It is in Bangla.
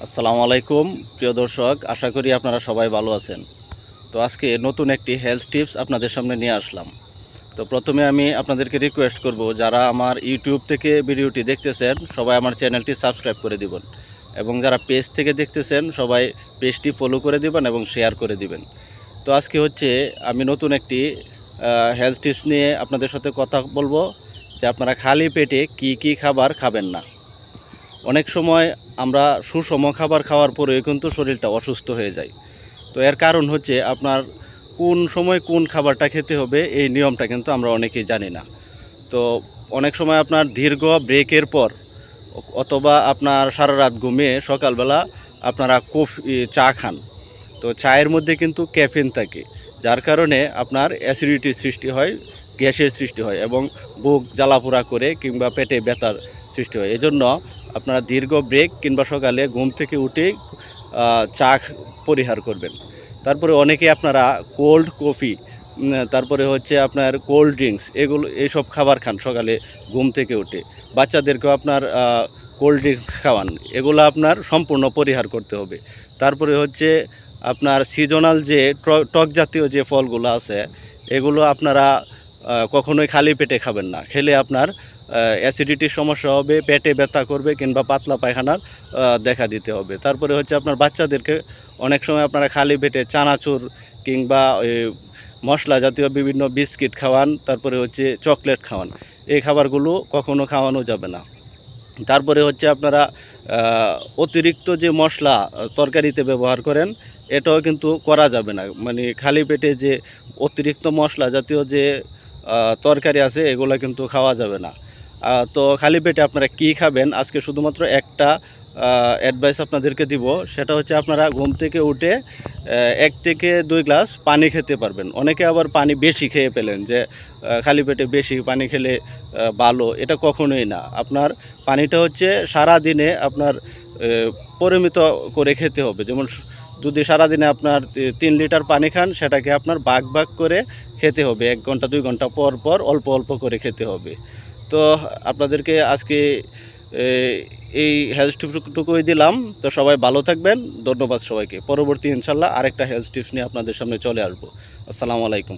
আসসালামু আলাইকুম প্রিয় দর্শক, আশা করি আপনারা সবাই ভালো আছেন। তো আজকে নতুন একটি হেলথ টিপস আপনাদের সামনে নিয়ে আসলাম। তো প্রথমে আমি আপনাদেরকে রিকোয়েস্ট করব, যারা আমার ইউটিউব থেকে ভিডিওটি দেখতেছেন সবাই আমার চ্যানেলটি সাবস্ক্রাইব করে দিবেন, এবং যারা পেজ থেকে দেখতেছেন সবাই পেজটি ফলো করে দিবেন এবং শেয়ার করে দিবেন। তো আজকে হচ্ছে আমি নতুন একটি হেলথ টিপস নিয়ে আপনাদের সাথে কথা বলবো, যে আপনারা খালি পেটে কি কি খাবার খাবেন না। অনেক সময় আমরা সুষম খাবার খাওয়ার পরেও কিন্তু শরীরটা অসুস্থ হয়ে যায়। তো এর কারণ হচ্ছে আপনার কোন সময় কোন খাবারটা খেতে হবে, এই নিয়মটা কিন্তু আমরা অনেকেই জানি না। তো অনেক সময় আপনার দীর্ঘ ব্রেকের পর অথবা আপনার সারা রাত ঘুমিয়ে সকালবেলা আপনারা কফি চা খান। তো চায়ের মধ্যে কিন্তু ক্যাফিন থাকে, যার কারণে আপনার অ্যাসিডিটির সৃষ্টি হয়, গ্যাসের সৃষ্টি হয় এবং বুক জ্বালাপোড়া করে কিংবা পেটে ব্যথার সৃষ্টি হয়। এজন্য আপনারা দীর্ঘ ব্রেক কিংবা সকালে ঘুম থেকে উঠেই চা পরিহার করবেন। তারপরে অনেকে আপনারা কোল্ড কফি, তারপরে হচ্ছে আপনার কোল্ড ড্রিঙ্কস, এগুলো এইসব খাবার খান সকালে ঘুম থেকে উঠে। বাচ্চাদেরকেও আপনার কোল্ড ড্রিঙ্কস খাওয়ান, এগুলো আপনার সম্পূর্ণ পরিহার করতে হবে। তারপরে হচ্ছে আপনার সিজনাল যে টক জাতীয় যে ফলগুলো আছে, এগুলো আপনারা কখনোই খালি পেটে খাবেন না। খেলে আপনার অ্যাসিডিটির সমস্যা হবে, পেটে ব্যথা করবে কিংবা পাতলা পায়খানার দেখা দিতে হবে। তারপরে হচ্ছে আপনার বাচ্চাদেরকে অনেক সময় আপনারা খালি পেটে চানাচুর কিংবা মশলা জাতীয় বিভিন্ন বিস্কিট খাওয়ান, তারপরে হচ্ছে চকলেট খাওয়ান। এই খাবারগুলো কখনো খাওয়ানো যাবে না। তারপরে হচ্ছে আপনারা অতিরিক্ত যে মশলা তরকারিতে ব্যবহার করেন, এটাও কিন্তু করা যাবে না। মানে খালি পেটে যে অতিরিক্ত মশলা জাতীয় যে তরকারি আছে, এগুলো কিন্তু খাওয়া যাবে না। তো খালি পেটে আপনারা কি খাবেন, আজকে শুধুমাত্র একটা অ্যাডভাইস আপনাদেরকে দিব। সেটা হচ্ছে আপনারা ঘুম থেকে উঠে 1 থেকে 2 গ্লাস পানি খেতে পারবেন। অনেকে আবার পানি বেশি খেয়ে ফেলেন, যে খালি পেটে বেশি পানি খেলে ভালো, এটা কখনোই না। আপনার পানিটা হচ্ছে সারা দিনে আপনার পরিমিত করে খেতে হবে। যেমন যদি সারাদিনে আপনার 3 লিটার পানি খান, সেটাকে আপনার ভাগ ভাগ করে খেতে হবে। 1 ঘন্টা 2 ঘন্টা পর পর অল্প অল্প করে খেতে হবে। তো আপনাদেরকে আজকে এই হেলথ টিপসটুকুই দিলাম। তো সবাই ভালো থাকবেন। ধন্যবাদ সবাইকে। পরবর্তী ইনশাল্লাহ আরেকটা হেলথ টিপস নিয়ে আপনাদের সামনে চলে আসবো। আসসালামু আলাইকুম।